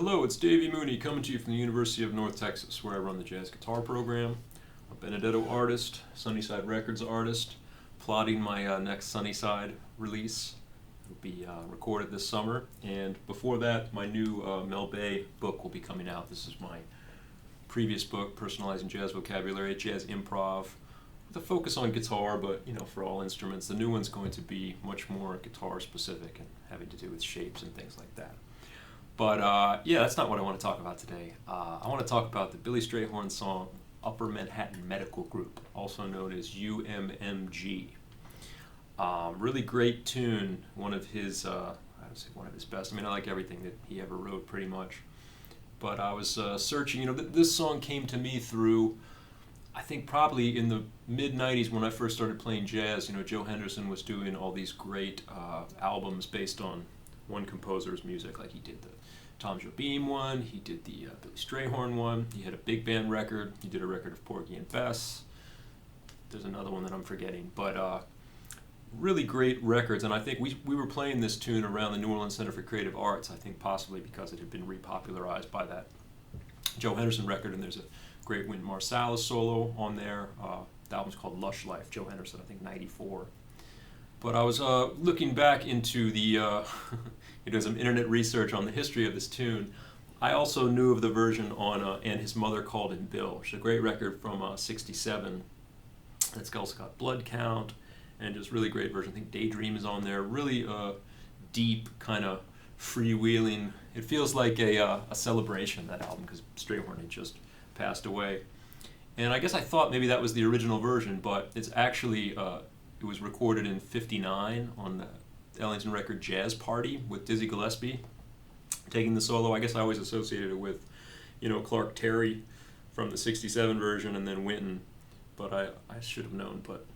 Hello, it's Davey Mooney coming to you from the University of North Texas, where I run the jazz guitar program. A Benedetto artist, Sunnyside Records artist, plotting my next Sunnyside release. It'll be recorded this summer, and before that, my new Mel Bay book will be coming out. This is my previous book, Personalizing Jazz Vocabulary, Jazz Improv, with a focus on guitar, but for all instruments. The new one's going to be much more guitar specific and having to do with shapes and things like that. But yeah, that's not what I want to talk about today. I want to talk about the Billy Strayhorn song Upper Manhattan Medical Group, also known as UMMG. Really great tune, one of his, I would say one of his best. I mean, I like everything that he ever wrote pretty much. But I was searching, this song came to me through, I think probably in the mid-90s when I first started playing jazz. Joe Henderson was doing all these great albums based on one composer's music, like he did the Tom Jobim one, he did the Billy Strayhorn one, he had a big band record, he did a record of Porgy and Bess. There's another one that I'm forgetting, but really great records. And I think we were playing this tune around the New Orleans Center for Creative Arts, I think possibly because it had been repopularized by that Joe Henderson record, and there's a great Wynton Marsalis solo on there. The album's called Lush Life, Joe Henderson, I think 94. But I was looking back into the some internet research on the history of this tune. I also knew of the version on And His Mother Called Him Bill, which is a great record from '67. It's also got Blood Count, and just really great version. I think Daydream is on there. Really deep, kind of freewheeling. It feels like a celebration, that album, because Strayhorn had just passed away. And I guess I thought maybe that was the original version, but it's actually it was recorded in '59 on the Ellington record Jazz Party with Dizzy Gillespie taking the solo. I guess I always associated it with, Clark Terry from the '67 version, and then Wynton. But I should have known, but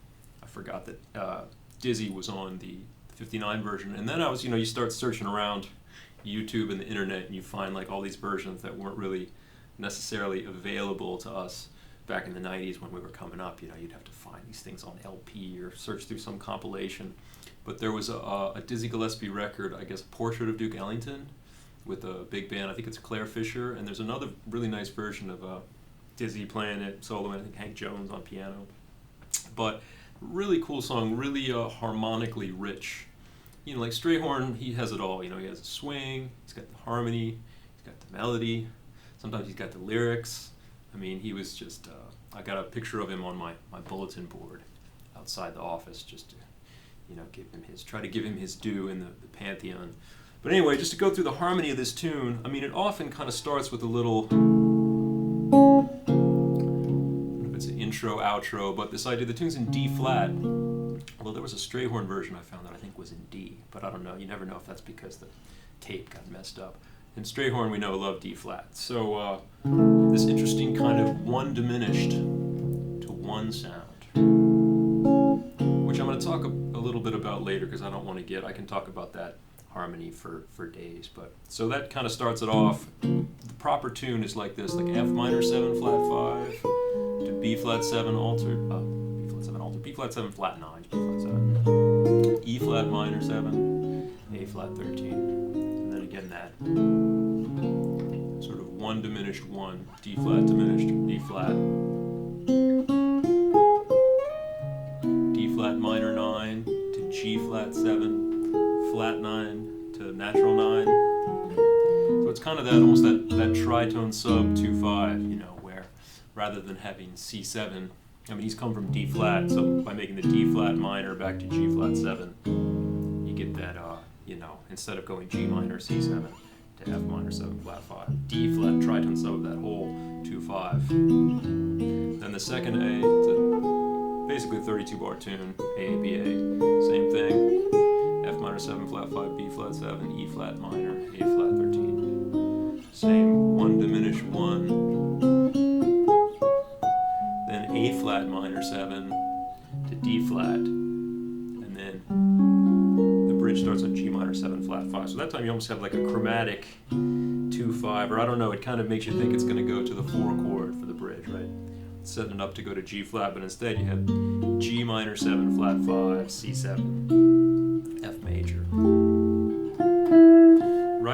I forgot that Dizzy was on the '59 version. And then I was, you start searching around YouTube and the internet, and you find like all these versions that weren't really necessarily available to us back in the '90s when we were coming up. You'd have to find these things on LP or search through some compilation. But there was a Dizzy Gillespie record, I guess, a portrait of Duke Ellington with a big band. I think it's Claire Fisher, and there's another really nice version of Dizzy playing it solo, and I think Hank Jones on piano. But really cool song, really harmonically rich. Like Strayhorn, he has it all. He has a swing, he's got the harmony, he's got the melody, sometimes he's got the lyrics. I mean, he was just, I got a picture of him on my bulletin board outside the office just to, try to give him his due in the pantheon. But anyway, just to go through the harmony of this tune, I mean, it often kind of starts with a little, I don't know if it's an intro, outro, but this idea, the tune's in D flat. Although there was a Strayhorn version I found that I think was in D, but I don't know. You never know if that's because the tape got messed up. And Strayhorn, we know, loved D flat. So this interesting kind of one diminished to one sound, which I'm going to talk a little bit about later because I don't want to I can talk about that harmony for days. But so that kind of starts it off. The proper tune is like this, like F minor 7 flat 5 to B flat 7 altered, B flat 7 altered, B flat 7 flat 9, B flat 7, E flat minor 7, A flat 13, and then again that sort of one diminished one, D flat diminished, D flat, D flat minor 9 to G flat 7, flat 9 to natural 9. So it's kind of that almost that tritone sub 2/5, where rather than having C7, I mean, he's come from D flat, so by making the D flat minor back to G flat 7, you get that, instead of going G minor C7 to F minor 7 flat 5, D flat tritone sub of that whole 2/5. Then the second A, it's basically a 32 bar tune, A, B, A, same thing. F minor 7 flat 5, B flat 7, E flat minor, A flat 13. Same one diminished 1. Then A flat minor 7 to D flat, and then the bridge starts on G minor 7 flat 5. So that time you almost have like a chromatic 2/5, or I don't know, it kind of makes you think it's going to go to the 4 chord for the bridge, right? Setting it up to go to G flat, but instead you have G minor 7 flat 5, C7, F major.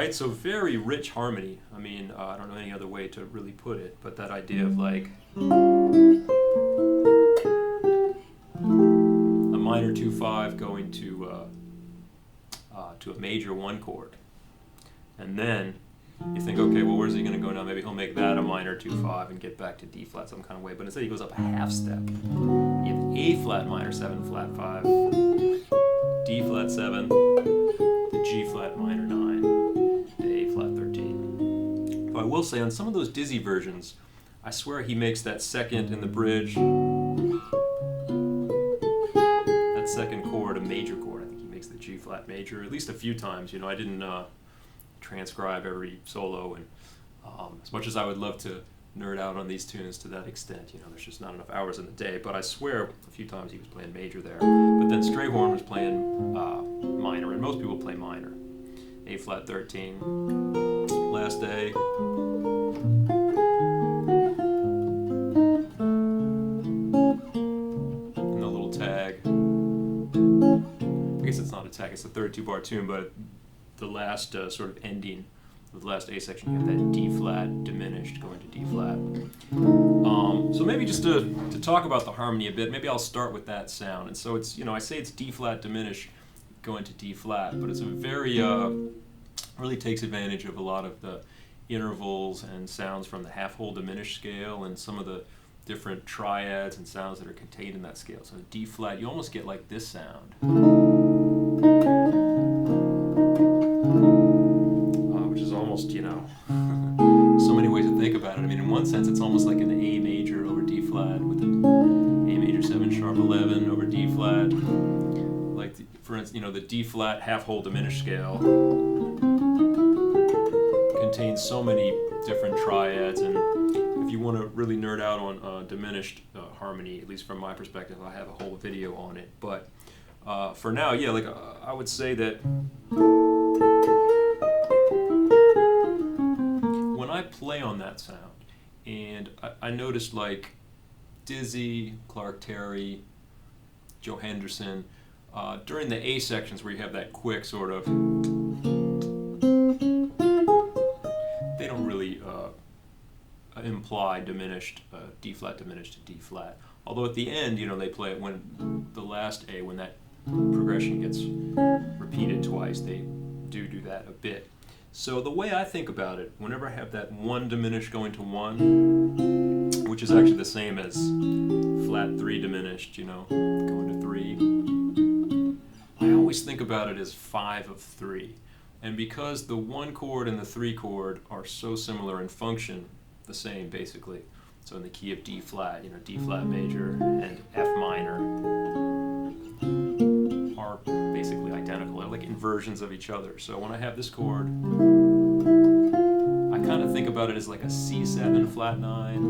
right? So very rich harmony. I mean, I don't know any other way to really put it, but that idea of like a minor 2/5 going to a major 1 chord, and then you think, okay, well, where's he going to go now? Maybe he'll make that a minor 2/5 and get back to D flat some kind of way. But instead, he goes up a half step. You have A flat minor 7 flat 5, D flat 7, to G flat minor 9, to A flat 13. But I will say, on some of those Dizzy versions, I swear he makes that second in the bridge, that second chord a major chord. I think he makes the G flat major at least a few times. You know, I didn't transcribe every solo, and as much as I would love to nerd out on these tunes to that extent, you know, there's just not enough hours in the day. But I swear a few times he was playing major there. But then Strayhorn was playing minor, and most people play minor. A flat 13, last A. And the little tag. I guess it's not a tag, it's a 32-bar tune, but the last sort of ending, the last A section, you have that D flat diminished going to D flat. So maybe just to talk about the harmony a bit, maybe I'll start with that sound. And so it's, you know, I say it's D flat diminished going to D flat, but it's a very, really takes advantage of a lot of the intervals and sounds from the half-whole diminished scale and some of the different triads and sounds that are contained in that scale. So D flat, you almost get like this sound. Which is almost, you know, so many ways to think about it. I mean, in one sense, it's almost like an A major over D flat with an A major 7 sharp 11 over D flat. Like, for instance, you know, the D flat half-whole diminished scale contains so many different triads, and if you want to really nerd out on diminished harmony, at least from my perspective, I have a whole video on it. But for now, yeah, like I would say that when I play on that sound, and I noticed like Dizzy, Clark Terry, Joe Henderson, during the A sections where you have that quick sort of, they don't really imply diminished, D flat diminished to D flat. Although at the end, you know, they play it when the last A, when that progression gets repeated twice, they do that a bit. So the way I think about it, whenever I have that 1 diminished going to 1, which is actually the same as flat 3 diminished, you know, going to 3, I always think about it as 5 of 3. And because the 1 chord and the 3 chord are so similar in function, the same basically. So in the key of D flat, you know, D flat major and F minor are basically identical. They're like inversions of each other. So when I have this chord, I kind of think about it as like a C7 flat 9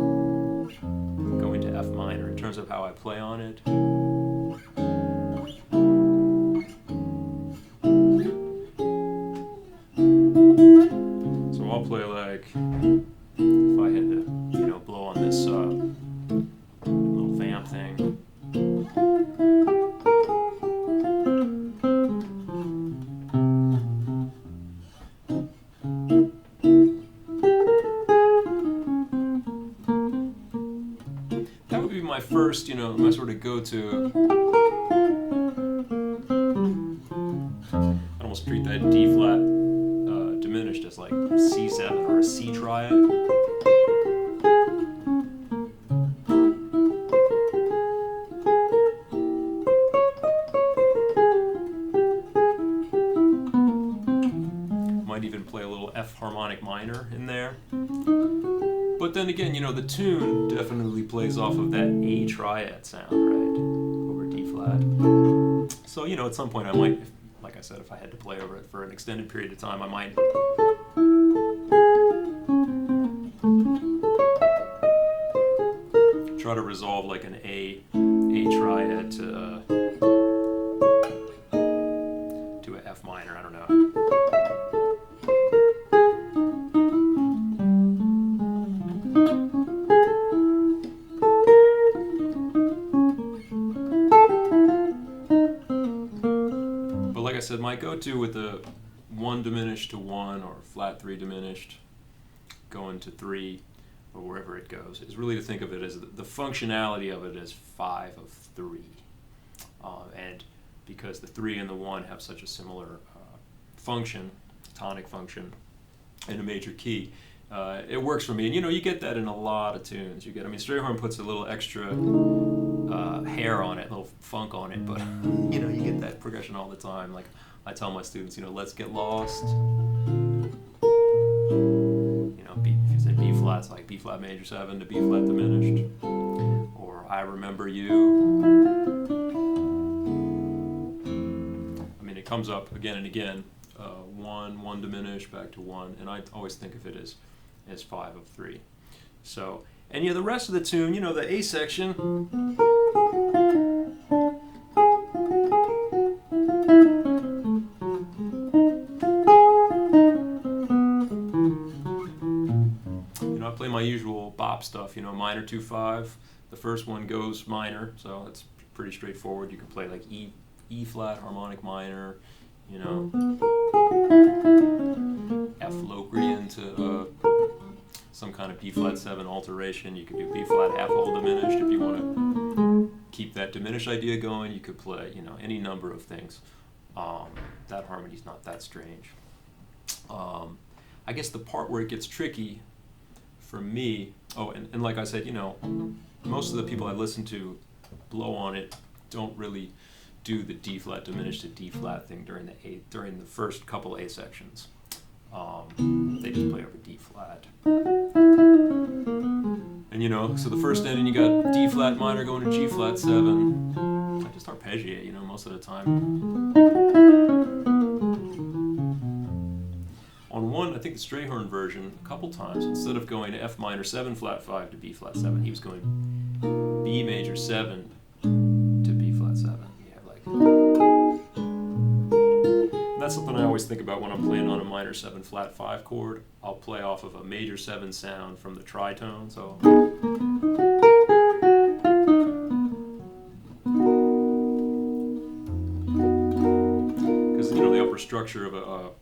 going to F minor in terms of how I play on it. So I'll play like, if I had to, you know, blow on this little vamp thing. That would be my first, you know, my sort of go-to. I almost treat that D flat diminished as like C7 or a C triad. Might even play a little F harmonic minor in there. But then again, you know, the tune definitely plays off of that A triad sound, right? Over D flat. So, you know, at some point I might, like I said, if I had to play over it for an extended period of time, I might try to resolve like an A triad to a F minor. I don't know. But like I said, my go-to with the 1 diminished to 1 or flat 3 diminished, going to 3 or wherever it goes, is really to think of it as the functionality of it as 5 of 3. And because the 3 and the 1 have such a similar function, tonic function, in a major key, it works for me. And you get that in a lot of tunes. Strayhorn puts a little extra hair on it, a little funk on it, but you get that progression all the time. Like I tell my students, let's get lost. If you say B flat, it's like B flat major 7 to B flat diminished, or I remember you. It comes up again and again. 1 diminished, back to 1, and I always think of it as 5 of 3. So, and the rest of the tune, the A section. I play my usual bop stuff, minor 2/5. The first one goes minor, so it's pretty straightforward. You can play like E flat harmonic minor, F Locrian to some kind of B flat 7 alteration. You can do B flat half whole diminished if you want to keep that diminished idea going. You could play, any number of things. That harmony's not that strange. I guess the part where it gets tricky for me, and like I said, most of the people I listen to blow on it don't really do the D flat diminished to D flat thing during the first couple A sections. They just play over D flat. And so the first ending you got D flat minor going to G flat 7. I just arpeggiate, most of the time. On one, I think the Strayhorn version, a couple times, instead of going to F minor 7 flat 5 to B flat 7, he was going B major 7 to B flat 7. That's something I always think about when I'm playing on a minor 7 flat 5 chord. I'll play off of a major 7 sound from the tritone. So, because the upper structure of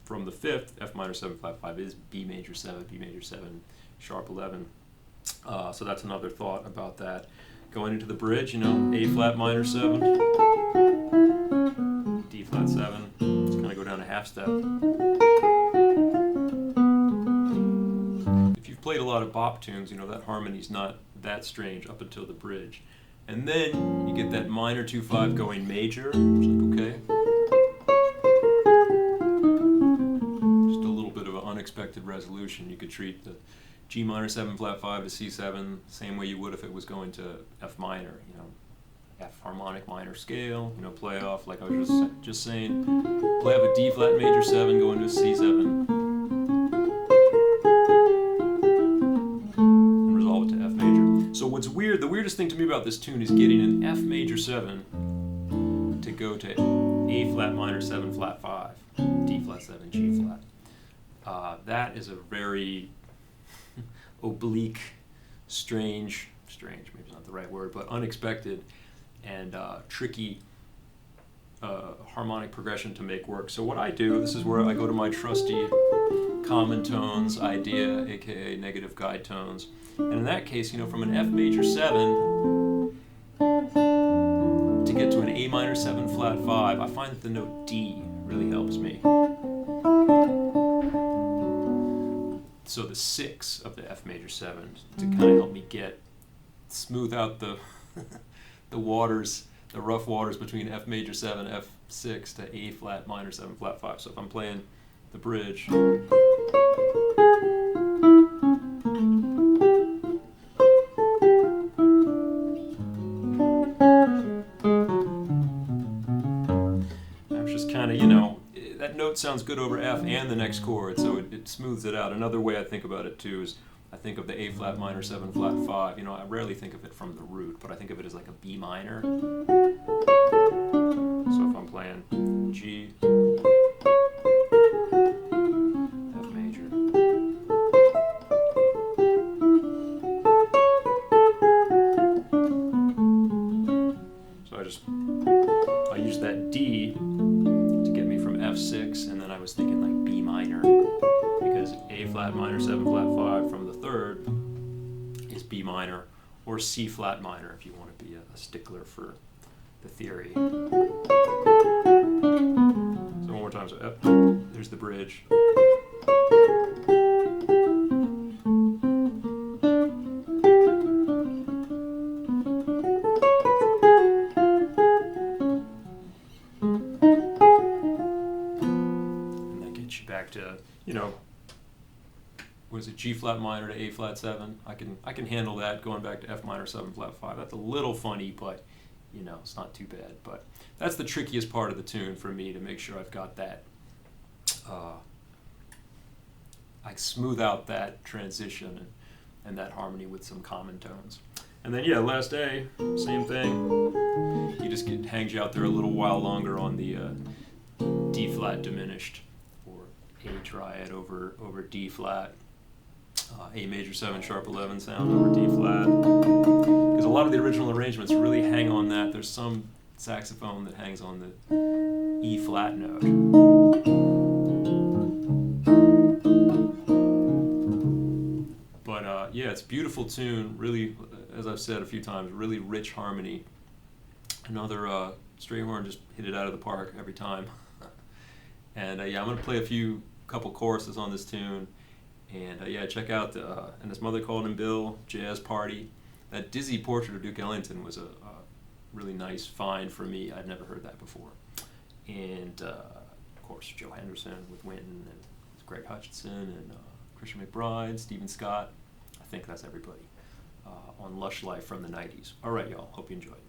from the 5th F minor 7 flat 5 is B major 7, sharp 11. So that's another thought about that. Going into the bridge, A flat minor 7, D flat 7. It's going to go down a half step. If you've played a lot of bop tunes, that harmony's not that strange up until the bridge. And then you get that minor 2/5 going major. It's like, okay. Just a little bit of an unexpected resolution. You could treat the G minor 7 flat 5 to C7 same way you would if it was going to F minor, F harmonic minor scale, play off like I was just saying, play off a D flat major 7 going to a C7 and resolve it to F major. So what's weird, the weirdest thing to me about this tune is getting an F major 7 to go to A flat minor 7 flat 5, D flat 7, G flat. That is a very oblique, strange, maybe it's not the right word, but unexpected and tricky harmonic progression to make work. So what I do, this is where I go to my trusty common tones idea, aka negative guide tones. And in that case, from an F major 7 to get to an A minor 7 flat 5, I find that the note D really helps me. So the 6 of the F major 7 to kind of help me smooth out the the waters, the rough waters between F major 7, F6 to A flat minor 7 flat 5. So if I'm playing the bridge, I'm just kind of, that note sounds good over F and the next chord, so it smooths it out. Another way I think about it too is I think of the A flat minor 7 flat 5. I rarely think of it from the root, but I think of it as like a B minor. So if I'm playing G, F major, so I use that D to get me from F6, and then I was thinking 7 flat 5 from the third is B minor, or C flat minor if you want to be a stickler for the theory. So one more time. So F, there's the bridge. Back to, you know, was it G flat minor to A flat 7? I can handle that going back to F minor 7 flat 5. That's a little funny, but you know, it's not too bad. But that's the trickiest part of the tune for me, to make sure I've got that. I smooth out that transition and that harmony with some common tones. And then, yeah, last A, same thing. He just hangs you out there a little while longer on the D flat diminished, or A triad over D flat, A major 7 sharp 11 sound over D flat. Because a lot of the original arrangements really hang on that. There's some saxophone that hangs on the E flat note. But yeah, it's a beautiful tune. Really, as I've said a few times, really rich harmony. Another Strayhorn just hit it out of the park every time. And yeah, I'm going to play a couple choruses on this tune. And yeah, check out And His Mother Called Him Bill, Jazz Party. That Dizzy portrait of Duke Ellington was a really nice find for me. I'd never heard that before. And of course, Joe Henderson with Winton, and Greg Hutchinson, and Christian McBride, Stephen Scott. I think that's everybody on Lush Life from the 90s. All right, y'all. Hope you enjoyed it.